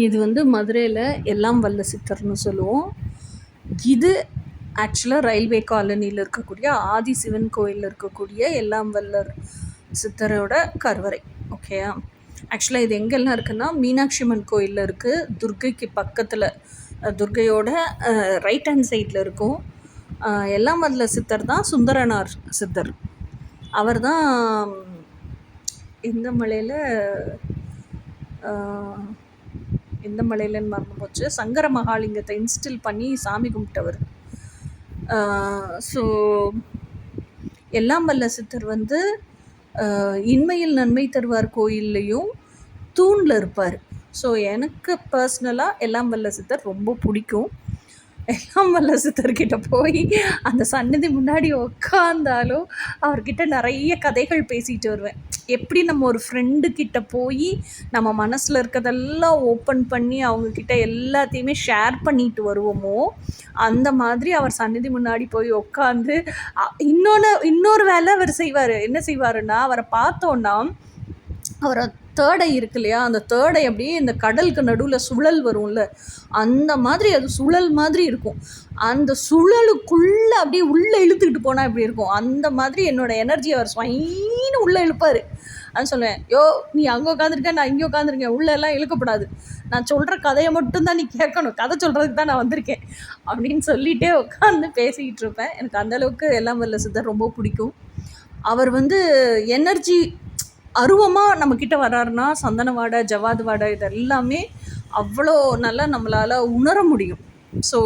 இது வந்து மதுரையில் எல்லாம் வல்ல சித்தர்னு சொல்லுவோம். இது ஆக்சுவலாக ரயில்வே காலனியில் இருக்கக்கூடிய ஆதி சிவன் கோயிலில் இருக்கக்கூடிய எல்லாம் வல்லர் சித்தரோட கருவறை. ஓகேயா? ஆக்சுவலாக இது எங்கெல்லாம் இருக்குன்னா, மீனாட்சி அம்மன் கோயிலில் இருக்குது, துர்க்கைக்கு பக்கத்தில், துர்க்கையோட ரைட் ஹேண்ட் சைடில் இருக்கும். எல்லாம் வல்ல சித்தர் தான் சுந்தரனார் சித்தர். அவர் தான் இந்த மலையில் எந்த மலையிலன்னு மறந்து போச்சு, சங்கர மகாலிங்கத்தை இன்ஸ்டில் பண்ணி சாமி கும்பிட்டவர். ஸோ எல்லாம் வல்ல சித்தர் வந்து இன்மையில் நன்மை தருவார் கோயில்லையும் தூணில் இருப்பார். ஸோ எனக்கு பர்சனலாக எல்லாம் வல்ல சித்தர் ரொம்ப பிடிக்கும். எல்லாம் வல்ல சித்தர்கிட்ட போய் அந்த சன்னதி முன்னாடி உட்காந்தாலும் அவர்கிட்ட நிறைய கதைகள் பேசிட்டு வருவேன். எப்படி நம்ம ஒரு ஃப்ரெண்டுக்கிட்ட போய் நம்ம மனசில் இருக்கிறதெல்லாம் ஓப்பன் பண்ணி அவங்கக்கிட்ட எல்லாத்தையுமே ஷேர் பண்ணிட்டு வருவோமோ, அந்த மாதிரி அவர் சன்னதி முன்னாடி போய் உட்காந்து இன்னொரு வேலை அவர் செய்வார். என்ன செய்வாருன்னா, அவரை பார்த்தோன்னா அவரை தேடை இருக்கு இல்லையா, அந்த தேடை அப்படியே இந்த கடலுக்கு நடுவில் சுழல் வரும்ல, அந்த மாதிரி அது சுழல் மாதிரி இருக்கும். அந்த சுழலுக்குள்ளே அப்படியே உள்ளே இழுத்துக்கிட்டு போனால் எப்படி இருக்கும், அந்த மாதிரி என்னோடய எனர்ஜி அவர் ஸ்வைன்னு உள்ளே இழுப்பார். அது சொல்லுவேன், யோ நீ அங்கே உட்காந்துருக்கேன், நான் இங்கே உட்காந்துருக்கேன், உள்ளெல்லாம் இழுக்கப்படாது, நான் சொல்கிற கதையை மட்டும்தான் நீ கேட்கணும், கதை சொல்கிறதுக்கு தான் நான் வந்திருக்கேன் அப்படின்னு சொல்லிகிட்டே உட்காந்து பேசிக்கிட்டு இருப்பேன். எனக்கு அந்தளவுக்கு எல்லாம் வல்ல சித்தர் ரொம்ப பிடிக்கும். அவர் வந்து எனர்ஜி அருவமாக நம்மக்கிட்ட வர்றாருன்னா, சந்தன வாடை, ஜவாது வாடை, இது எல்லாமே அவ்வளோ நல்லா நம்மளால் உணர முடியும். ஸோ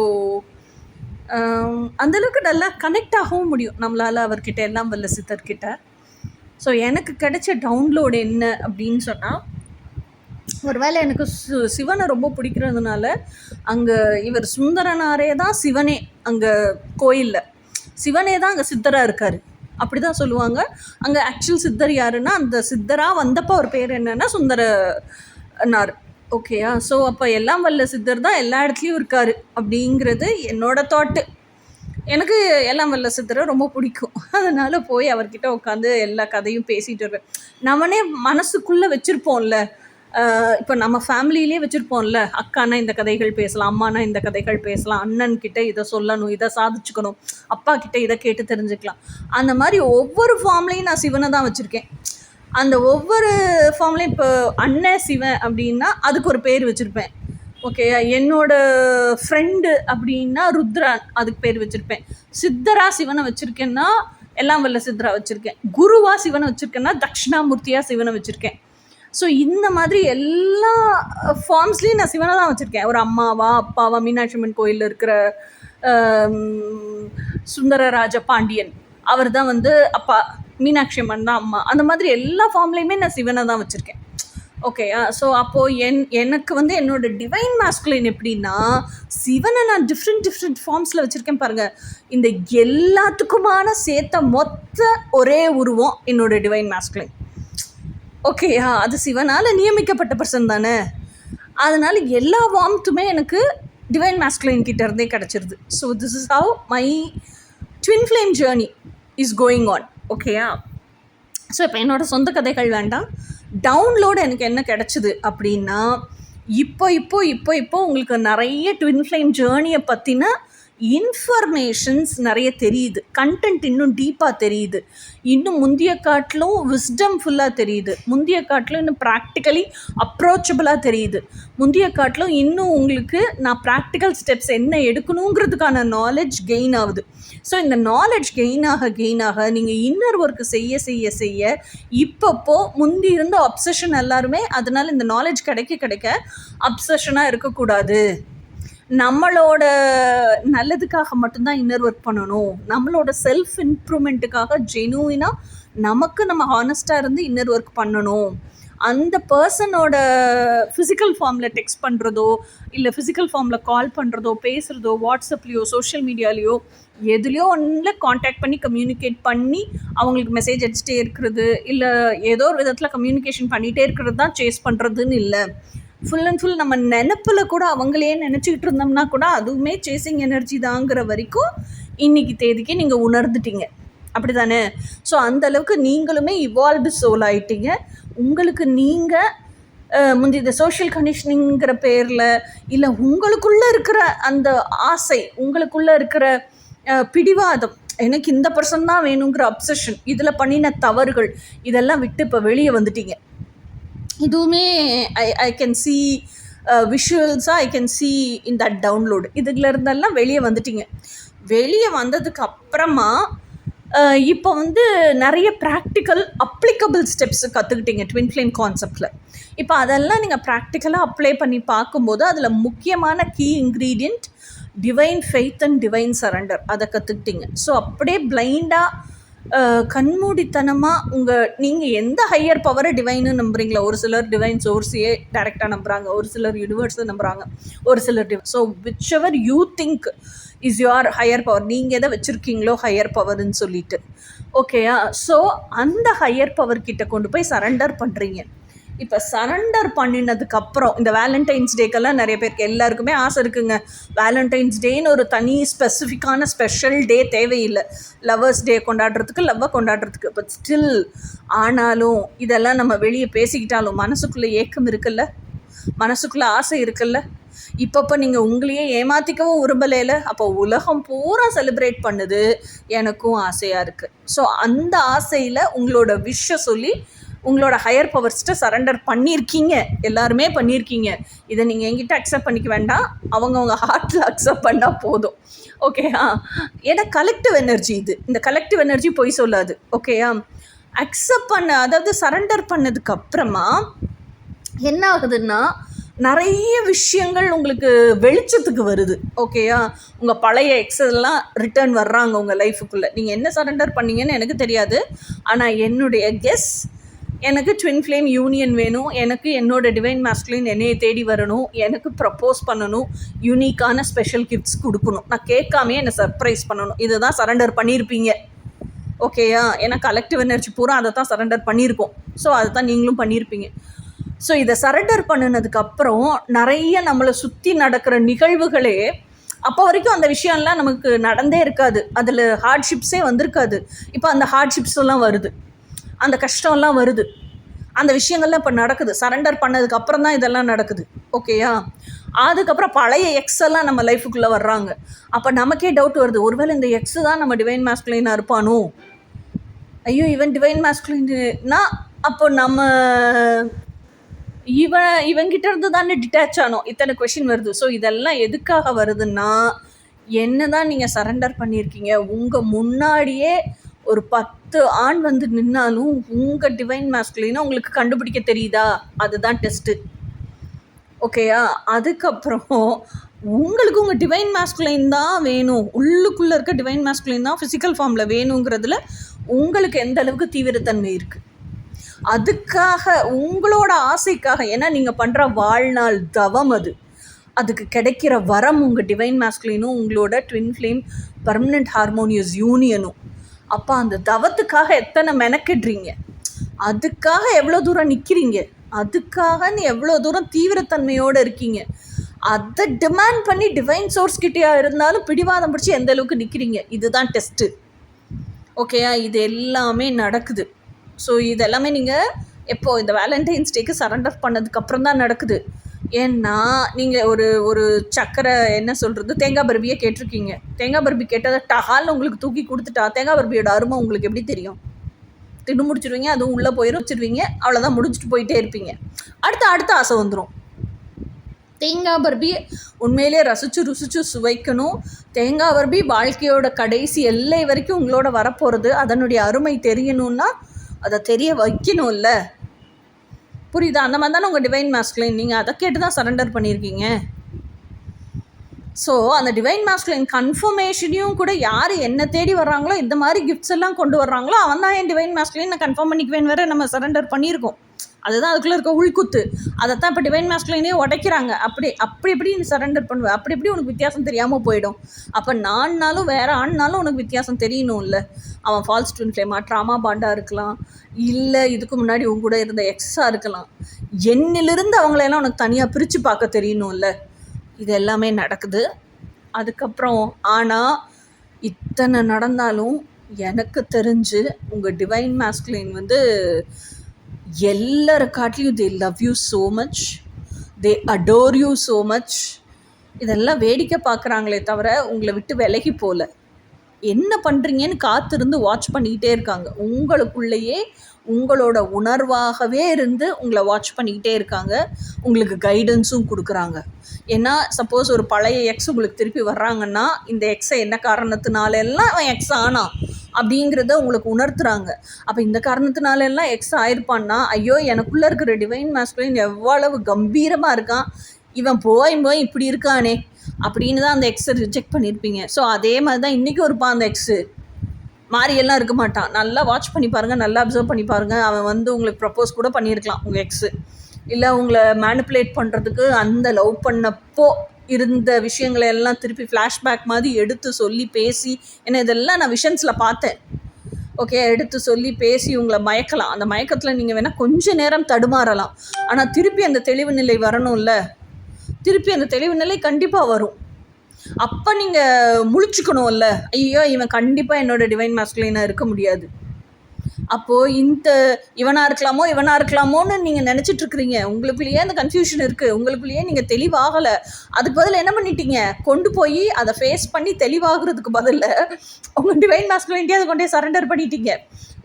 அந்தளவுக்கு நல்லா கனெக்ட் ஆகவும் முடியும் நம்மளால் அவர்கிட்ட, எல்லாம் வல்ல சித்தர்கிட்ட. ஸோ எனக்கு கிடைச்ச டவுன்லோடு என்ன அப்படின்னு சொன்னால், ஒருவேளை எனக்கு சிவனை ரொம்ப பிடிக்கிறதுனால அங்கே இவர் சுந்தரனாரே தான் சிவனே, அங்கே கோயிலில் சிவனே தான் அங்கே சித்தராக இருக்கார், அப்படி தான் சொல்லுவாங்க. அங்கே ஆக்சுவல் சித்தர் யாருன்னா, அந்த சித்தராக வந்தப்போ அவர் பேர் என்னென்னா சுந்தரனார். ஓகேயா? ஸோ அப்போ எல்லாம் வல்ல சித்தர் தான் எல்லா இடத்துலையும் இருக்கார் அப்படிங்கிறது என்னோட தாட்டு. எனக்கு எல்லாம் வல்ல சித்தரை ரொம்ப பிடிக்கும். அதனால் போய் அவர்கிட்ட உட்காந்து எல்லா கதையும் பேசிகிட்டு வருவேன். நம்மனே மனசுக்குள்ளே வச்சுருப்போம்ல, இப்போ நம்ம ஃபேமிலியிலே வச்சுருப்போம்ல, அக்கானா இந்த கதைகள் பேசலாம், அம்மானா இந்த கதைகள் பேசலாம், அண்ணன்கிட்ட இதை சொல்லணும், இதை சாதிச்சுக்கணும், அப்பா கிட்ட இதை கேட்டு தெரிஞ்சுக்கலாம். அந்த மாதிரி ஒவ்வொரு ஃபார்ம்லேயும் நான் சிவனை தான் வச்சுருக்கேன். அந்த ஒவ்வொரு ஃபார்ம்லேயும் இப்போ அண்ணன் சிவன் அப்படின்னா அதுக்கு ஒரு பேர் வச்சுருப்பேன். ஓகே, என்னோடய ஃப்ரெண்டு அப்படின்னா ருத்ரான், அதுக்கு பேர் வச்சுருப்பேன். சித்தரா சிவனை வச்சுருக்கேன்னா எல்லாம் வல்ல சித்தரா வச்சுருக்கேன். குருவா சிவனை வச்சுருக்கேன்னா தட்சிணாமூர்த்தியாக சிவனை வச்சுருக்கேன். ஸோ இந்த மாதிரி எல்லா ஃபார்ம்ஸ்லேயும் நான் சிவனை தான் வச்சுருக்கேன். ஒரு அம்மாவா, அப்பாவா, மீனாட்சி அம்மன் கோயிலில் இருக்கிற சுந்தரராஜ பாண்டியன், அவர் தான் வந்து அப்பா, மீனாட்சி அம்மன் தான் அம்மா. அந்த மாதிரி எல்லா ஃபார்ம்லேயுமே நான் சிவனை தான் வச்சுருக்கேன். ஓகேயா? ஸோ அப்போது எனக்கு வந்து என்னோடய டிவைன் மாஸ்குலின் எப்படின்னா, சிவனை நான் டிஃப்ரெண்ட் ஃபார்ம்ஸில் வச்சுருக்கேன் பாருங்கள். இந்த எல்லாத்துக்குமான சேர்த்த மொத்த ஒரே உருவம் என்னோடய டிவைன் மாஸ்குலின். ஓகேயா? அது சிவனால் நியமிக்கப்பட்ட பர்சன் தானே, அதனால் எல்லா வார்ம்த்துமே எனக்கு டிவைன் மாஸ்குலின் கிட்ட இருந்தே கிடச்சிருது. So this is how my twin flame journey is going on. ஓகேயா? ஸோ இப்போ என்னோடய சொந்த கதைகள் வேண்டாம், டவுன்லோடு எனக்கு என்ன கிடச்சிது அப்படின்னா, இப்போ உங்களுக்கு நிறைய ட்வின் ஃப்ளேம் ஜேர்னியை பற்றின இன்ஃபர்மேஷன்ஸ் நிறைய தெரியுது, கண்டென்ட் இன்னும் டீப்பாக தெரியுது, இன்னும் முந்தைய காட்டிலும் விஸ்டம் ஃபுல்லாக தெரியுது, முந்தைய காட்டிலும் இன்னும் ப்ராக்டிக்கலி அப்ரோச்சபிளாக தெரியுது, முந்தைய காட்டிலும் இன்னும் உங்களுக்கு நான் ப்ராக்டிக்கல் ஸ்டெப்ஸ் என்ன எடுக்கணுங்கிறதுக்கான நாலேஜ் கெயின் ஆகுது. ஸோ இந்த நாலேஜ் கெயின் ஆக நீங்கள் இன்னர் ஒர்க்கு செய்ய இப்பப்போ முந்தி இருந்த அப்சஷன் எல்லாருமே, அதனால் இந்த நாலேஜ் கிடைக்க அப்சஷனாக இருக்கக்கூடாது, நம்மளோட நல்லதுக்காக மட்டும்தான் இன்னர் ஒர்க் பண்ணணும், நம்மளோட செல்ஃப் இம்ப்ரூவ்மெண்ட்டுக்காக ஜெனுவினாக நமக்கு நம்ம ஹானஸ்ட்டாக இருந்து இன்னர் ஒர்க் பண்ணணும். அந்த பர்சனோட ஃபிசிக்கல் ஃபார்மில் டெக்ஸ்ட் பண்ணுறதோ, இல்லை ஃபிசிக்கல் ஃபார்மில் கால் பண்ணுறதோ, பேசுகிறதோ, வாட்ஸ்அப்லேயோ, சோஷியல் மீடியாலேயோ, எதுலேயோ ஒன்றில் காண்டாக்ட் பண்ணி கம்யூனிகேட் பண்ணி அவங்களுக்கு மெசேஜ் அடிச்சுட்டே இருக்கிறது, இல்லை ஏதோ ஒரு விதத்தில் கம்யூனிகேஷன் பண்ணிகிட்டே இருக்கிறது தான் சேஸ் பண்ணுறதுன்னு இல்லை. ஃபுல் அண்ட் ஃபுல் நம்ம நினப்பில் கூட அவங்களே நினச்சிக்கிட்டு இருந்தோம்னா கூட அதுவுமே சேசிங் எனர்ஜி தாங்கிற வரைக்கும் இன்றைக்கி தேதிக்கு நீங்கள் உணர்ந்துட்டீங்க, அப்படி தானே? ஸோ அந்தளவுக்கு நீங்களுமே இவால்வ்டு சோல் ஆகிட்டீங்க. உங்களுக்கு நீங்கள் முந்தி இந்த சோஷியல் கண்டிஷனிங்கிற பேரில், இல்லை உங்களுக்குள்ளே இருக்கிற அந்த ஆசை, உங்களுக்குள்ளே இருக்கிற பிடிவாதம், எனக்கு இந்த பர்சன் தான் வேணுங்கிற அப்சஷன், இதில் பண்ணின தவறுகள், இதெல்லாம் விட்டு இப்போ வெளியே வந்துட்டீங்க. இதுவுமே ஐ கேன் சி விஷுவல்ஸாக, I can see in that download. இதுல இருந்தெல்லாம் வெளியே வந்துட்டீங்க. வெளியே வந்ததுக்கு அப்புறமா இப்போ வந்து நிறைய ப்ராக்டிக்கல் அப்ளிகபிள் ஸ்டெப்ஸு கற்றுக்கிட்டீங்க ட்வின் ஃப்ளேம் கான்செப்டில். இப்போ அதெல்லாம் நீங்கள் ப்ராக்டிக்கலாக அப்ளை பண்ணி பார்க்கும்போது அதில் முக்கியமான key ingredient divine faith and divine surrender, அதை கற்றுக்கிட்டீங்க. ஸோ அப்படியே பிளைண்டாக கண்மூடித்தனமாக நீங்கள் எந்த ஹையர் பவரை டிவைன்னு நம்புறீங்களா? ஒரு சிலர் டிவைன் சோர்ஸையே டைரெக்டாக நம்புகிறாங்க, ஒரு சிலர் யூனிவர்ஸை நம்புகிறாங்க, ஒரு சிலர் so which ever you think is your higher power, நீங்கள் எதை வச்சுருக்கீங்களோ ஹையர் பவர்னு சொல்லிட்டு, ஓகேயா? ஸோ அந்த ஹையர் பவர்கிட்ட கொண்டு போய் சரண்டர் பண்ணுறீங்க. இப்போ சரண்டர் பண்ணினதுக்கப்புறம் இந்த வேலண்டைன்ஸ் டேக்கெல்லாம் நிறைய பேருக்கு எல்லாருக்குமே ஆசை இருக்குங்க. வேலண்டைன்ஸ் டேன்னு ஒரு தனி ஸ்பெசிஃபிக்கான ஸ்பெஷல் டே தேவையில்லை. லவ்வர்ஸ் டே கொண்டாடுறதுக்கு, லவ்வை கொண்டாடுறதுக்கு. பட் ஸ்டில் ஆனாலும் இதெல்லாம் நம்ம வெளியே பேசிக்கிட்டாலும் மனசுக்குள்ளே ஏக்கம் இருக்குல்ல, மனசுக்குள்ளே ஆசை இருக்குல்ல. இப்பப்போ நீங்கள் உங்களையே ஏமாற்றிக்கவும் விரும்பலையில, அப்போ உலகம் பூரா செலிப்ரேட் பண்ணுது, எனக்கும் ஆசையாக இருக்குது. ஸோ அந்த ஆசையில் உங்களோட விஷை சொல்லி உங்களோட ஹையர் பவர்ஸ்ட்டை சரண்டர் பண்ணியிருக்கீங்க. எல்லாருமே பண்ணியிருக்கீங்க. இதை நீங்கள் என்கிட்ட அக்செப்ட் பண்ணிக்க வேண்டாம், அவங்கவுங்க ஹார்ட்டில் அக்செப்ட் பண்ணால் போதும், ஓகேயா? ஏன்னா கலெக்டிவ் எனர்ஜி இது, இந்த கலெக்டிவ் எனர்ஜி பொய் சொல்லாது, ஓகேயா? அக்செப்ட் பண்ண, அதாவது சரண்டர் பண்ணதுக்கப்புறமா என்ன ஆகுதுன்னா நிறைய விஷயங்கள் உங்களுக்கு வெளிச்சத்துக்கு வருது, ஓகேயா? உங்கள் பழைய எக்ஸெல்லாம் ரிட்டர்ன் வர்றாங்க உங்கள் லைஃபுக்குள்ளே. நீங்கள் என்ன சரண்டர் பண்ணீங்கன்னு எனக்கு தெரியாது, ஆனால் என்னுடைய கெஸ், எனக்கு ட்வின் ஃப்ளேம் யூனியன் வேணும், எனக்கு என்னோடய டிவைன் மாஸ்குலின் என்னையை தேடி வரணும், எனக்கு ப்ரப்போஸ் பண்ணணும், யூனிக்கான ஸ்பெஷல் கிஃப்ட்ஸ் கொடுக்கணும், நான் கேட்காமே என்னை சர்ப்ரைஸ் பண்ணணும். இதை தான் சரண்டர் பண்ணியிருப்பீங்க, ஓகேயா? ஏன்னா கலெக்டிவ் எனர்ஜி பூரா அதை தான் சரண்டர் பண்ணியிருக்கோம். ஸோ அதை தான் நீங்களும் பண்ணியிருப்பீங்க. ஸோ இதை சரண்டர் பண்ணினதுக்கப்புறம் நிறைய நம்மளை சுற்றி நடக்கிற நிகழ்வுகளே, அப்போ வரைக்கும் அந்த விஷயம்லாம் நமக்கு நடந்தே இருக்காது, அதில் ஹார்ட்ஷிப்ஸே வந்திருக்காது. இப்போ அந்த ஹார்ட்ஷிப்ஸ் எல்லாம் வருது, அந்த கஷ்டம்லாம் வருது, அந்த விஷயங்கள்லாம் இப்போ நடக்குது. சரண்டர் பண்ணதுக்கு அப்புறம் தான் இதெல்லாம் நடக்குது, ஓகேயா? அதுக்கப்புறம் பழைய எக்ஸ் எல்லாம் நம்ம லைஃபுக்குள்ளே வர்றாங்க. அப்போ நமக்கே டவுட் வருது, ஒருவேளை இந்த எக்ஸு தான் நம்ம டிவைன் மாஸ்குலினாக இருப்பானோ? ஐயோ, இவன் டிவைன் மாஸ்குலின்னா அப்போ நம்ம இவங்கிட்ட இருந்து தானே டிட்டாச் ஆனோம், இத்தனை கொஷின் வருது. ஸோ இதெல்லாம் எதுக்காக வருதுன்னா, என்ன தான் நீங்கள் சரண்டர் பண்ணியிருக்கீங்க, உங்கள் முன்னாடியே ஒரு 10 ஆண் வந்து நின்னாலும் உங்கள் டிவைன் மாஸ்குலினை உங்களுக்கு கண்டுபிடிக்க தெரியுதா? அதுதான் டெஸ்ட்டு, ஓகேயா? அதுக்கப்புறம் உங்களுக்கு உங்கள் டிவைன் மாஸ்குலைன் தான் வேணும், உள்ளுக்குள்ளே இருக்க டிவைன் மாஸ்குலைன் தான் ஃபிசிக்கல் ஃபார்மில் வேணுங்கிறதுல உங்களுக்கு எந்த அளவுக்கு தீவிரத்தன்மை இருக்குது, அதுக்காக உங்களோட ஆசைக்காக, ஏன்னா நீங்கள் பண்ணுற வாழ்நாள் தவம் அது, அதுக்கு கிடைக்கிற வரம் உங்கள் டிவைன் மாஸ்குலினும் உங்களோட ட்வின் ஃப்ளேம் பர்மனெண்ட் ஹார்மோனியஸ் யூனியனும். அப்போ அந்த தவத்துக்காக எத்தனை மெனக்கிடுறீங்க, அதுக்காக எவ்வளோ தூரம் நிற்கிறீங்க, அதுக்காக நீ எவ்வளோ தூரம் தீவிரத்தன்மையோடு இருக்கீங்க, அதை டிமாண்ட் பண்ணி டிவைன் சோர்ஸ் கிட்டேயா இருந்தாலும் பிடிவாதம் பிடிச்சி எந்த அளவுக்கு நிற்கிறீங்க, இதுதான் டெஸ்ட்டு, ஓகேயா? இது எல்லாமே நடக்குது. ஸோ இதெல்லாமே நீங்கள் எப்போது இந்த வேலண்டைன்ஸ் டேக்கு சரண்டர் பண்ணதுக்கப்புறம் தான் நடக்குது. ஏன்னா நீங்கள் ஒரு சக்கரை என்ன சொல்கிறது, தேங்காய் பர்பியை கேட்டிருக்கீங்க. தேங்காய் பர்பி கேட்டதை டஹால்னு உங்களுக்கு தூக்கி கொடுத்துட்டா தேங்காய் பர்பியோட அருமை உங்களுக்கு எப்படி தெரியும்? தின்னு முடிச்சிருவீங்க, அதுவும் உள்ளே போயிடும் வச்சுருவீங்க, அவ்வளோதான், முடிச்சுட்டு போயிட்டே இருப்பீங்க. அடுத்த ஆசை வந்துடும். தேங்காய் பர்பி உண்மையிலே ருசிச்சு சுவைக்கணும். தேங்காய் பர்பி வாழ்க்கையோட கடைசி எல்லை வரைக்கும் உங்களோட வரப்போகிறது, அதனுடைய அருமை தெரியணும்னா அதை தெரிய வைக்கணும்ல, புரியுதா? அந்த மாதிரி தானே உங்கள் டிவைன் மாஸ்குலைன், நீங்கள் அதை கேட்டு தான் சரண்டர் பண்ணியிருக்கீங்க. ஸோ அந்த டிவைன் மாஸ்குலைன் கன்ஃபர்மேஷனையும் கூட யார் என்ன தேடி வர்றாங்களோ, இந்த மாதிரி கிஃப்ட்ஸ் எல்லாம் கொண்டு வர்றாங்களோ, அவன் தான் என் டிவைன் மாஸ்குலைன் நான் கன்ஃபார்ம் பண்ணிக்குவேன் வேறு நம்ம சரண்டர் பண்ணியிருக்கோம். அதுதான் அதுக்குள்ளே இருக்க உள்குத்து. அதைத்தான் இப்போ டிவைன் மாஸ்குலைனே உடைக்கிறாங்க. அப்படி எப்படி நீ சரண்டர் பண்ணுவேன்? அப்படி எப்படி உனக்கு வித்தியாசம் தெரியாமல் போயிடும்? அப்போ நான்னாலும் வேறு ஆண்னாலும் உனக்கு வித்தியாசம் தெரியணும்ல. அவன் ஃபால்ஸ் ட்வின் ஃப்ளேமாக, ட்ராமா பாண்டாக இருக்கலாம், இல்லை இதுக்கு முன்னாடி உங்க கூட இருந்த எக்ஸாக இருக்கலாம். என்னிலிருந்து அவங்களெல்லாம் உனக்கு தனியாக பிரித்து பார்க்க தெரியணும்ல. இது எல்லாமே நடக்குது. அதுக்கப்புறம் ஆனால் இத்தனை நடந்தாலும் எனக்கு தெரிஞ்சு உங்கள் டிவைன் மாஸ்குலைன் வந்து எல்லார காட்டிலையும் they love you so much, they adore you so much. இதெல்லாம் வேடிக்கை பார்க்குறாங்களே தவிர உங்களை விட்டு விலகி போகல. என்ன பண்ணுறீங்கன்னு காத்திருந்து வாட்ச் பண்ணிக்கிட்டே இருக்காங்க. உங்களுக்குள்ளேயே உங்களோட உணர்வாகவே இருந்து உங்களை வாட்ச் பண்ணிக்கிட்டே இருக்காங்க. உங்களுக்கு கைடன்ஸும் கொடுக்குறாங்க. ஏன்னா சப்போஸ் ஒரு பழைய எக்ஸ் உங்களுக்கு திருப்பி வர்றாங்கன்னா, இந்த எக்ஸை என்ன காரணத்தினால எல்லாம் அவன் எக்ஸ் ஆனான் அப்படிங்கிறத உங்களுக்கு உணர்த்துறாங்க. அப்போ இந்த காரணத்தினால எல்லாம் எக்ஸ் ஆயிருப்பான்னா, ஐயோ எனக்குள்ளே இருக்கிற டிவைன் மாஸ்குலின் எவ்வளவு கம்பீரமாக இருக்கான், இவன் போய் இப்படி இருக்கானே அப்படின்னு தான் அந்த எக்ஸை ரிஜெக்ட் பண்ணியிருப்பீங்க. ஸோ அதே மாதிரி தான் இன்றைக்கி இருப்பான் அந்த எக்ஸு. மாறியெல்லாம் இருக்க மாட்டான். நல்லா வாட்ச் பண்ணி பாருங்கள், நல்லா அப்சர்வ் பண்ணி பாருங்கள். அவன் வந்து உங்களுக்கு ப்ரப்போஸ் கூட பண்ணியிருக்கலாம் உங்கள் எக்ஸு. இல்லை உங்களை மேனிப்புலேட் பண்ணுறதுக்கு அந்த லவ் பண்ணப்போ இருந்த விஷயங்களை எல்லாம் திருப்பி ஃப்ளாஷ்பேக் மாதிரி எடுத்து சொல்லி பேசி, ஏன்னா இதெல்லாம் நான் விஷன்ஸில் பார்த்தேன். ஓகே, எடுத்து சொல்லி பேசி உங்களை மயக்கலாம். அந்த மயக்கத்தில் நீங்கள் வேணால் கொஞ்சம் நேரம் தடுமாறலாம். ஆனால் திருப்பி அந்த தெளிவு நிலை வரணும்ல. திருப்பி அந்த தெளிவு நிலை கண்டிப்பாக வரும். அப்போ நீங்கள் முழிச்சுக்கணும்ல, ஐயோ இவன் கண்டிப்பாக என்னோட டிவைன் மாஸ்குலினாக இருக்க முடியாது. அப்போது இவனாக இருக்கலாமோன்னு நீங்கள் நினச்சிட்ருக்குறீங்க. உங்களுக்குள்ளேயே அந்த கன்ஃபியூஷன் இருக்குது. உங்களுக்குள்ளேயே நீங்கள் தெளிவாகலை. அதுக்கு பதில் என்ன பண்ணிட்டீங்க, கொண்டு போய் அதை ஃபேஸ் பண்ணி தெளிவாகிறதுக்கு பதில் உங்கள் டிவைன் மாஸ்குலினிட்டியை அதை கொண்டே சரண்டர் பண்ணிட்டீங்க.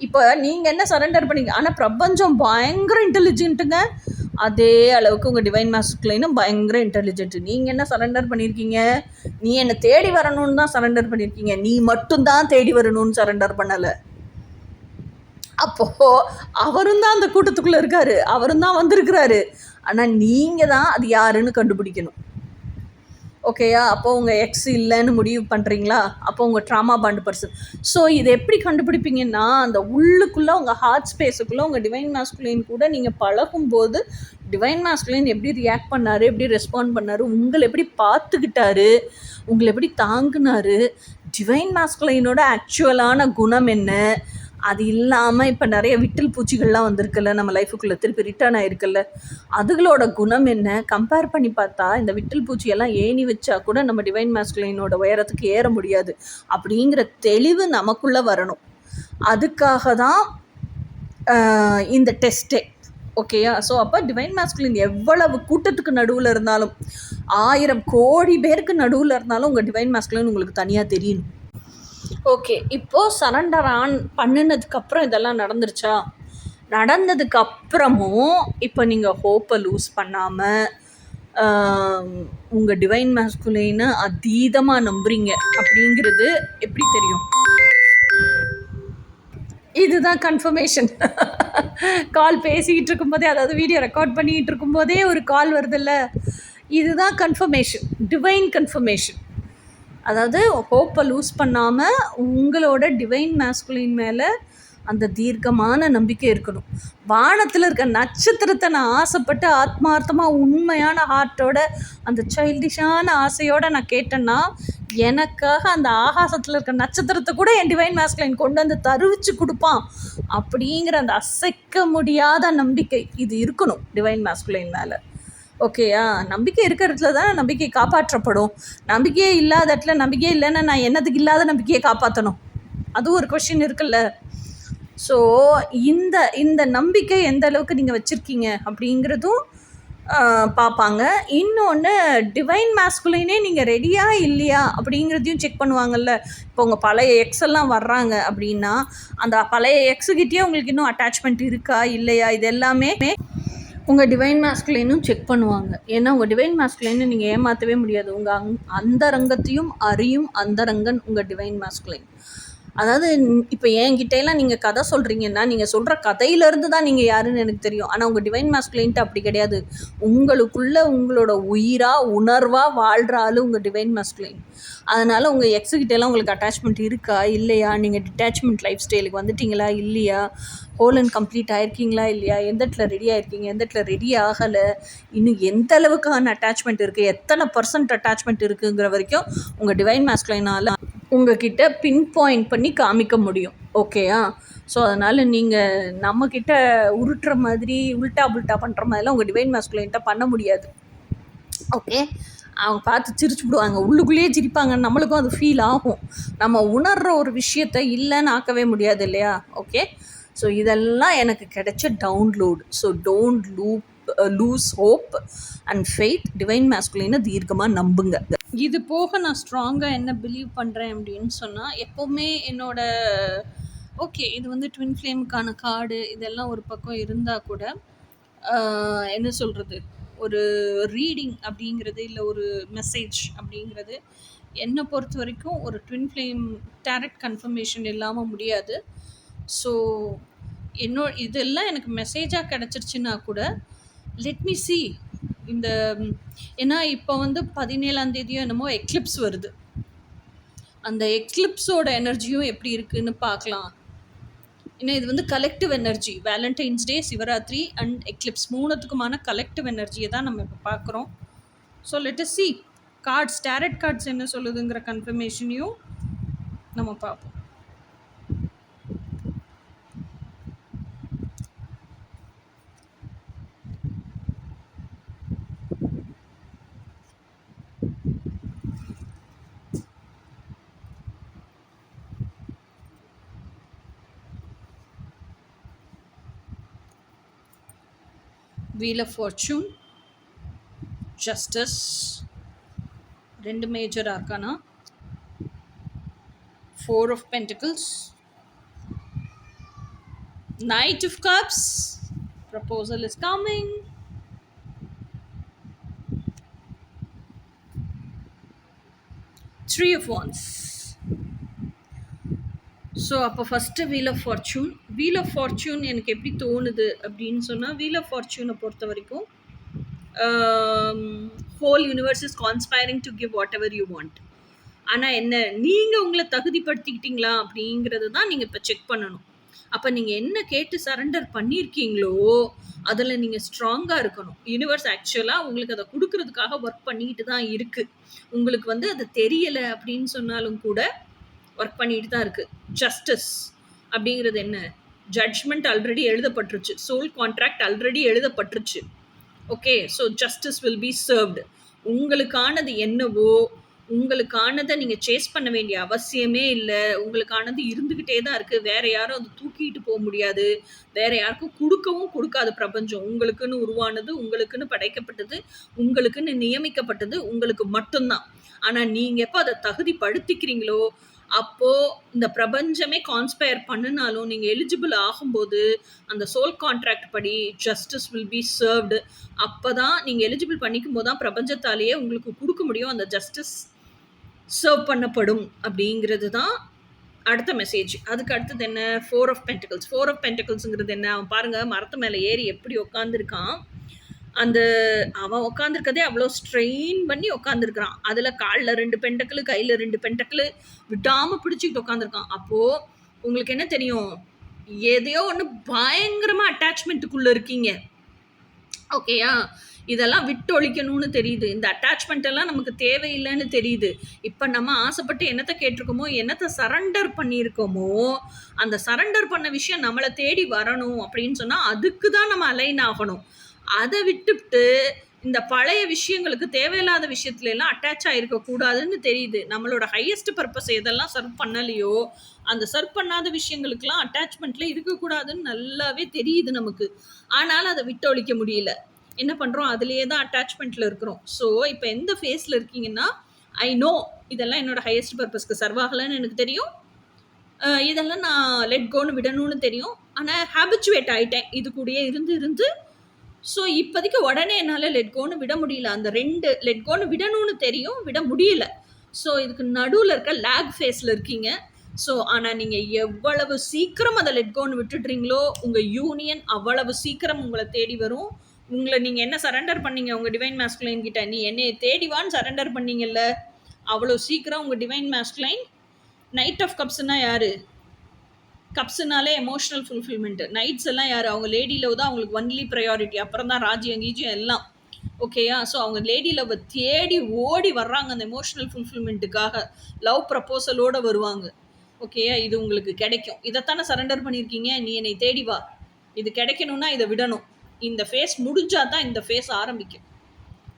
இப்போ நீங்கள் என்ன சரண்டர் பண்ணிங்க, ஆனால் பிரபஞ்சம் பயங்கர இன்டெலிஜென்ட்டுங்க. அதே அளவுக்கு உங்கள் டிவைன் மாஸ்குலினும் பயங்கர இன்டெலிஜென்ட்டு. நீங்கள் என்ன சரண்டர் பண்ணியிருக்கீங்க, நீ என்னை தேடி வரணும்னு தான் சரண்டர் பண்ணியிருக்கீங்க. நீ மட்டும்தான் தேடி வரணும்னு சரண்டர் பண்ணலை. அப்போது அவரும் தான் அந்த கூட்டத்துக்குள்ளே இருக்கார், அவரும் தான் வந்திருக்கிறாரு. ஆனால் நீங்கள் தான் அது யாருன்னு கண்டுபிடிக்கணும். ஓகேயா? அப்போது உங்கள் எக்ஸ் இல்லைன்னு முடிவு பண்ணுறீங்களா? அப்போ உங்கள் ட்ராமா பாண்டு பர்சன். ஸோ இதை எப்படி கண்டுபிடிப்பீங்கன்னா, அந்த உள்ளுக்குள்ளே உங்கள் ஹார்ட் ஸ்பேஸுக்குள்ளே உங்கள் டிவைன் மாஸ்குலின் கூட நீங்கள் பழகும்போது டிவைன் மாஸ்குலின் எப்படி ரியாக்ட் பண்ணார், எப்படி ரெஸ்பாண்ட் பண்ணார், உங்களை எப்படி பார்த்துக்கிட்டாரு, உங்களை எப்படி தாங்கினார், டிவைன் மாஸ்குலினோட ஆக்சுவலான குணம் என்ன, அது இல்லாமல் இப்போ நிறைய விட்டில் பூச்சிகள்லாம் வந்திருக்குல்ல நம்ம லைஃபுக்குள்ளே, திருப்பி ரிட்டர்ன் ஆகிருக்குல்ல, அதுகளோட குணம் என்ன கம்பேர் பண்ணி பார்த்தா இந்த விட்டில் பூச்சியெல்லாம் ஏணி வச்சா கூட நம்ம டிவைன் மாஸ்குலினோட உயரத்துக்கு ஏற முடியாது. அப்படிங்கிற தெளிவு நமக்குள்ளே வரணும். அதுக்காக தான் இந்த டெஸ்ட்டே. ஓகேயா? ஸோ அப்போ டிவைன் மாஸ்குலின் எவ்வளவு கூட்டத்துக்கு நடுவில் இருந்தாலும், 1000 கோடி பேருக்கு நடுவில் இருந்தாலும் உங்கள் டிவைன் மாஸ்குலின் உங்களுக்கு தனியாக தெரியணும். ஓகே, இப்போது சரண்டர் பண்ணினதுக்கப்புறம் இதெல்லாம் நடந்துருச்சா? நடந்ததுக்கப்புறமும் இப்போ நீங்கள் ஹோப்பை லூஸ் பண்ணாமல் உங்கள் டிவைன் மாஸ்குலினை அதீதமாக நம்புறீங்க அப்படிங்கிறது எப்படி தெரியும்? இதுதான் கன்ஃபர்மேஷன். கால் பேசிக்கிட்டு இருக்கும்போதே, அதாவது வீடியோ ரெக்கார்ட் பண்ணிக்கிட்டு இருக்கும்போதே ஒரு கால் வருதில்ல, இதுதான் கன்ஃபர்மேஷன், டிவைன் கன்ஃபர்மேஷன். அதாவது ஹோப்பை லூஸ் பண்ணாமல் உங்களோட டிவைன் மாஸ்குலின் மேலே அந்த தீர்க்கமான நம்பிக்கை இருக்கணும். வானத்தில் இருக்க நட்சத்திரத்தை நான் ஆசைப்பட்டு ஆத்மார்த்தமாக உண்மையான ஹார்ட்டோட அந்த சைல்டிஷான ஆசையோடு நான் கேட்டேன்னா, எனக்காக அந்த ஆகாசத்தில் இருக்க நட்சத்திரத்தை கூட என் டிவைன் மாஸ்குலின் கொண்டு வந்து தருவிச்சு கொடுப்பான் அப்படிங்கிற அந்த அசைக்க முடியாத நம்பிக்கை இது இருக்கணும் டிவைன் மாஸ்குலின் மேலே. ஓகேயா? நம்பிக்கை இருக்கிற இடத்துல தான் நம்பிக்கை காப்பாற்றப்படும். நம்பிக்கையே இல்லாத இடத்துல நம்பிக்கையே இல்லைன்னா நான் என்னத்துக்கு இல்லாத நம்பிக்கையை காப்பாற்றணும்? அதுவும் ஒரு கொஷின் இருக்குல்ல. ஸோ இந்த நம்பிக்கை எந்த அளவுக்கு நீங்கள் வச்சுருக்கீங்க அப்படிங்கிறதும் பார்ப்பாங்க. இன்னொன்று, டிவைன் மாஸ்குலினே நீங்கள் ரெடியாக இல்லையா அப்படிங்கிறதையும் செக் பண்ணுவாங்கல்ல. இப்போ உங்கள் பழைய எக்ஸ் எல்லாம் வர்றாங்க அப்படின்னா, அந்த பழைய எக்ஸுக்கிட்டே உங்களுக்கு இன்னும் அட்டாச்மெண்ட் இருக்கா இல்லையா, இது எல்லாமே உங்கள் டிவைன் மாஸ்குலினும் செக் பண்ணுவாங்க. ஏன்னா உங்கள் டிவைன் மாஸ்குலினை நீங்கள் ஏமாற்றவே முடியாது. உங்கள் அந்தரங்கத்தையும் அறியும் அந்தரங்கன் உங்கள் டிவைன் மாஸ்குலின். அதாவது இப்போ என்கிட்டலாம் நீங்கள் கதை சொல்கிறீங்கன்னா, நீங்கள் சொல்கிற கதையிலேருந்து தான் நீங்கள் யாருன்னு எனக்கு தெரியும். ஆனால் உங்கள் டிவைன் மாஸ்குலின்ட்டு அப்படி கிடையாது. உங்களுக்குள்ளே உங்களோட உயிராக உணர்வாக வாழ்கிற ஆள் உங்கள் டிவைன் மாஸ்குலின். அதனால் உங்கள் எக்ஸுக்கிட்டலாம் உங்களுக்கு அட்டாச்மெண்ட் இருக்கா இல்லையா, நீங்கள் டிட்டாச்மெண்ட் லைஃப் ஸ்டைலுக்கு வந்துட்டிங்களா இல்லையா, ஹோல் அண்ட் கம்ப்ளீட் ஆகிருக்கீங்களா இல்லையா, எந்த இடத்துல ரெடி ஆகிருக்கீங்க, எந்த இடத்துல ரெடி ஆகலை, இன்னும் எந்த அளவுக்கான அட்டாச்மெண்ட் இருக்குது, எத்தனை % அட்டாச்மெண்ட் இருக்குங்கிற வரைக்கும் உங்கள் டிவைன் மாஸ்குலினால் உங்ககிட்ட பின் பாயிண்ட் பண்ணி காமிக்க முடியும். ஓகேயா? ஸோ அதனால் நீங்கள் நம்மக்கிட்ட உருட்டுற மாதிரி உல்ட்டா புல்ட்டா பண்ணுற மாதிரிலாம் உங்கள் டிவைன் மாஸ்குலின்ட்ட பண்ண முடியாது. ஓகே? அவங்க பார்த்து சிரிச்சுவிடுவாங்க, உள்ளுக்குள்ளேயே சிரிப்பாங்க, நம்மளுக்கும் அது ஃபீல் ஆகும். நம்ம உணர்கிற ஒரு விஷயத்தை இல்லைன்னு ஆக்கவே முடியாது இல்லையா? ஓகே? ஸோ இதெல்லாம் எனக்கு கிடைச்ச download. So don't lose hope and faith. Divine மேஸ்குலினை தீர்க்கமாக நம்புங்க. இது போக நான் ஸ்ட்ராங்காக என்ன பிலீவ் பண்ணுறேன் அப்படின்னு சொன்னால், எப்போவுமே என்னோட ஓகே இது வந்து ட்வின் ஃப்ளேமுக்கான கார்டு இதெல்லாம் ஒரு பக்கம் இருந்தால் கூட என்ன சொல்கிறது, ஒரு ரீடிங் அப்படிங்கிறது இல்லை ஒரு மெசேஜ் அப்படிங்கிறது என்னை பொறுத்த வரைக்கும் ஒரு ட்வின் ஃப்ளேம் டேரட் கன்ஃபர்மேஷன் இல்லாமல் முடியாது. ஸோ இதெல்லாம் எனக்கு மெசேஜாக கிடச்சிருச்சுன்னா கூட லெட் மீ சி இந்த ஏன்னா இப்போ வந்து 17ஆம் தேதியோ என்னமோ எக்லிப்ஸ் வருது. அந்த எக்லிப்ஸோட எனர்ஜியும் எப்படி இருக்குன்னு பார்க்கலாம். ஏன்னா இது வந்து collective energy. Valentine's day, Shivaratri and eclipse மூணுத்துக்குமான கலெக்டிவ் எனர்ஜியை தான் நம்ம இப்போ பார்க்குறோம். So let us see cards, tarot cards என்ன சொல்லுதுங்கிற கன்ஃபர்மேஷனையும் நம்ம பார்ப்போம். Wheel of Fortune, Justice, 2 major arcana, 4 of Pentacles, Knight of Cups, proposal is coming, Three of Wands. So அப்போ first wheel of fortune. Wheel of fortune எனக்கு எப்படி தோணுது அப்படின்னு சொன்னால், வீல் ஆஃப் ஃபார்ச்சூனை பொறுத்த வரைக்கும் whole universe is கான்ஸ்பைரிங் to give what ever you want. ஆனால் என்ன, நீங்கள் உங்களை தகுதிப்படுத்திக்கிட்டீங்களா அப்படிங்கிறது தான் நீங்கள் இப்போ செக் பண்ணணும். அப்போ நீங்கள் என்ன கேட்டு சரண்டர் பண்ணியிருக்கீங்களோ அதில் நீங்கள் ஸ்ட்ராங்காக இருக்கணும். யூனிவர்ஸ் ஆக்சுவலாக உங்களுக்கு அதை கொடுக்கறதுக்காக ஒர்க் பண்ணிக்கிட்டு தான் இருக்குது. உங்களுக்கு வந்து அது தெரியலை அப்படின்னு சொன்னாலும் கூட ஒர்க் பண்ணிட்டு தான் இருக்குது. ஜஸ்டிஸ் அப்படிங்கிறது என்ன, ஜட்ஜ்மெண்ட் ஆல்ரெடி எழுதப்பட்டுருச்சு, சோல் கான்ட்ராக்ட் ஆல்ரெடி எழுதப்பட்டுருச்சு. Okay, so justice will be served. உங்களுக்கானது என்னவோ உங்களுக்கானதை நீங்கள் சேஸ் பண்ண வேண்டிய அவசியமே இல்லை. உங்களுக்கானது இருந்துக்கிட்டே தான் இருக்குது. வேறு யாரும் அது தூக்கிட்டு போக முடியாது, வேறு யாருக்கும் கொடுக்கவும் கொடுக்காது. பிரபஞ்சம் உங்களுக்குன்னு உருவானது, உங்களுக்குன்னு படைக்கப்பட்டது, உங்களுக்குன்னு நியமிக்கப்பட்டது உங்களுக்கு மட்டும்தான். ஆனால் நீங்கள் எப்போ அதை தகுதிப்படுத்திக்கிறீங்களோ அப்போது இந்த பிரபஞ்சமே கான்ஸ்பயர் பண்ணினாலும் நீங்கள் எலிஜிபிள் ஆகும்போது அந்த சோல் கான்ட்ராக்ட் படி ஜஸ்டிஸ் வில் பி சர்வ்டு. அப்போ தான் நீங்கள் எலிஜிபிள் பண்ணிக்கும் போது தான் பிரபஞ்சத்தாலேயே உங்களுக்கு கொடுக்க முடியும். அந்த ஜஸ்டிஸ் சர்வ் பண்ணப்படும் அப்படிங்கிறது தான் அடுத்த மெசேஜ். அதுக்கு அடுத்தது என்ன, 4 of Pentacles. 4 of Pentaclesங்கிறது என்ன, அவன் பாருங்கள் மரத்து மேலே ஏறி எப்படி உட்காந்துருக்கான். அவன் உட்காந்துருக்கதே அவ்வளோ ஸ்ட்ரெயின் பண்ணி உட்காந்துருக்கிறான். அதில் காலில் 2 பெண்டக்கிள், கையில் 2 பெண்டக்கிள் விடாமல் பிடிச்சிக்கிட்டு உட்காந்துருக்கான். அப்போது உங்களுக்கு என்ன தெரியும், எதையோ ஒன்று பயங்கரமாக அட்டாச்மெண்ட்டுக்குள்ளே இருக்கீங்க. ஓகேயா, இதெல்லாம் விட்டு ஒழிக்கணும்னு தெரியுது. இந்த அட்டாச்மெண்ட் எல்லாம் நமக்கு தேவையில்லைன்னு தெரியுது. இப்போ நம்ம ஆசைப்பட்டு என்னத்தை கேட்டிருக்கோமோ, என்னத்தை சரண்டர் பண்ணியிருக்கோமோ, அந்த சரண்டர் பண்ண விஷயம் நம்மளை தேடி வரணும் அப்படின்னு சொன்னால் அதுக்கு தான் நம்ம அலைன் ஆகணும். அதை விட்டுவிட்டு இந்த பழைய விஷயங்களுக்கு, தேவையில்லாத விஷயத்துல எல்லாம் அட்டாச் ஆகிருக்கக்கூடாதுன்னு தெரியுது. நம்மளோட ஹையஸ்ட் பர்பஸ் எதெல்லாம் சர்வ் பண்ணலையோ அந்த சர்வ் பண்ணாத விஷயங்களுக்கெல்லாம் அட்டாச்மெண்ட்டில் இருக்கக்கூடாதுன்னு நல்லாவே தெரியுது நமக்கு. ஆனாலும் அதை விட்டு ஒழிக்க முடியல. என்ன பண்ணுறோம், அதுலேயே தான் அட்டாச்மெண்ட்டில் இருக்கிறோம். ஸோ இப்போ எந்த ஃபேஸில் இருக்கீங்கன்னா, ஐ நோ இதெல்லாம் என்னோட ஹையஸ்ட் பர்பஸ்க்கு சர்வ் ஆகலைன்னு எனக்கு தெரியும், இதெல்லாம் நான் லெட் கோன்னு விடணும்னு தெரியும். ஆனால் ஹேபிச்சுவேட் ஆகிட்டேன் இது கூடயே இருந்து. ஸோ இப்போதைக்கு உடனே என்னால் லெட்கோன்னு விட முடியல. அந்த 2 லெட்கோன்னு விடணும்னு தெரியும், விட முடியல. ஸோ இதுக்கு நடுவில் இருக்க லேக் ஃபேஸில் இருக்கீங்க. ஸோ ஆனால் நீங்கள் எவ்வளவு சீக்கிரம் அதை லெட்கோன்னு விட்டுடுறீங்களோ உங்கள் யூனியன் அவ்வளவு சீக்கிரம் உங்களை தேடி வரும். உங்களை நீங்கள் என்ன சரண்டர் பண்ணீங்க உங்கள் டிவைன் மேஸ்குலைன் கிட்ட, நீ என்னை தேடிவான்னு சரண்டர் பண்ணீங்கல்ல, அவ்வளோ சீக்கிரம் உங்கள் டிவைன் மேஸ்குலைன். நைட் ஆஃப் கப்ஸ்னால் யார், கப்ஸுனாலே எமோஷனல் ஃபுல்ஃபில்மெண்ட்டு. நைட்ஸ் எல்லாம் யார், அவங்க லேடி லவ் தான் அவங்களுக்கு ஒன்லி ப்ரையாரிட்டி. அப்புறம் தான் ராஜ்யம் கீஜியம் எல்லாம். ஓகேயா, ஸோ அவங்க லேடி லவ்வை தேடி ஓடி வர்றாங்க அந்த எமோஷனல் ஃபுல்ஃபில்மெண்ட்டுக்காக. லவ் ப்ரப்போசலோடு வருவாங்க. ஓகேயா, இது உங்களுக்கு கிடைக்கும். இதைத்தானே சரண்டர் பண்ணியிருக்கீங்க, நீ என்னை தேடி வா. இது கிடைக்கணும்னா இதை விடணும். இந்த ஃபேஸ் முடிஞ்சால் தான் இந்த ஃபேஸ் ஆரம்பிக்கும்.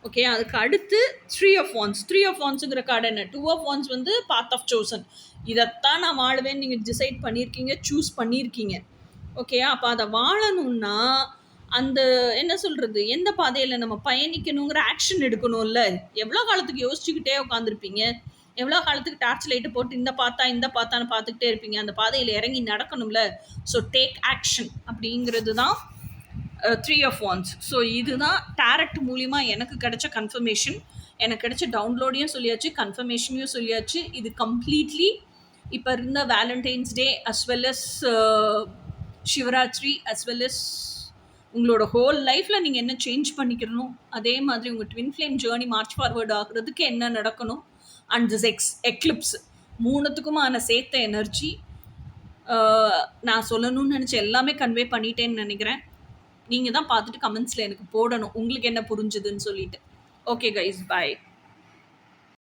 ஓகே, அதுக்கு அடுத்து 3 of Wands. 3 of Wandsங்கிற கார்டு என்ன, 2 of Wands வந்து பாத் ஆஃப் சோசன். இதைத்தான் நான் வாழுவேன்னு நீங்கள் டிசைட் பண்ணியிருக்கீங்க, சூஸ் பண்ணியிருக்கீங்க. ஓகேயா? அப்போ அதை வாழணும்னா அந்த என்ன சொல்கிறது, எந்த பாதையில் நம்ம பயணிக்கணுங்கிற ஆக்ஷன் எடுக்கணும்ல. எவ்வளோ காலத்துக்கு யோசிச்சுக்கிட்டே உட்காந்துருப்பீங்க? எவ்வளோ காலத்துக்கு டார்ச் லைட்டு போட்டு இந்த பார்த்தான்னு பார்த்துக்கிட்டே இருப்பீங்க? அந்த பாதையில் இறங்கி நடக்கணும்ல. ஸோ டேக் ஆக்ஷன் அப்படிங்கிறது தான் 3 ஆஃப் வான்ஸ். ஸோ இதுதான் டேரட் மூலிமா எனக்கு கிடைச்ச கன்ஃபர்மேஷன். எனக்கு கிடைச்ச டவுன்லோடையும் சொல்லியாச்சு, கன்ஃபர்மேஷனையும் சொல்லியாச்சு. இது கம்ப்ளீட்லி இப்போ இருந்த Valentine's Day as well as Shivaratri as well as உங்களோட ஹோல் லைஃப்பில் நீங்கள் என்ன சேஞ்ச் பண்ணிக்கணும், அதே மாதிரி உங்கள் twin flame journey march forward ஆகுறதுக்கு என்ன நடக்கணும், அண்ட் திஸ் எக்லிப்ஸ் மூணுத்துக்குமான சேர்த்த எனர்ஜி நான் சொல்லணும்னு நினச்ச எல்லாமே கன்வே பண்ணிட்டேன்னு நினைக்கிறேன். நீங்கள் தான் பார்த்துட்டு கமெண்ட்ஸில் எனக்கு போடணும் உங்களுக்கு என்ன புரிஞ்சுதுன்னு சொல்லிட்டு. ஓகே கைஸ், பாய்.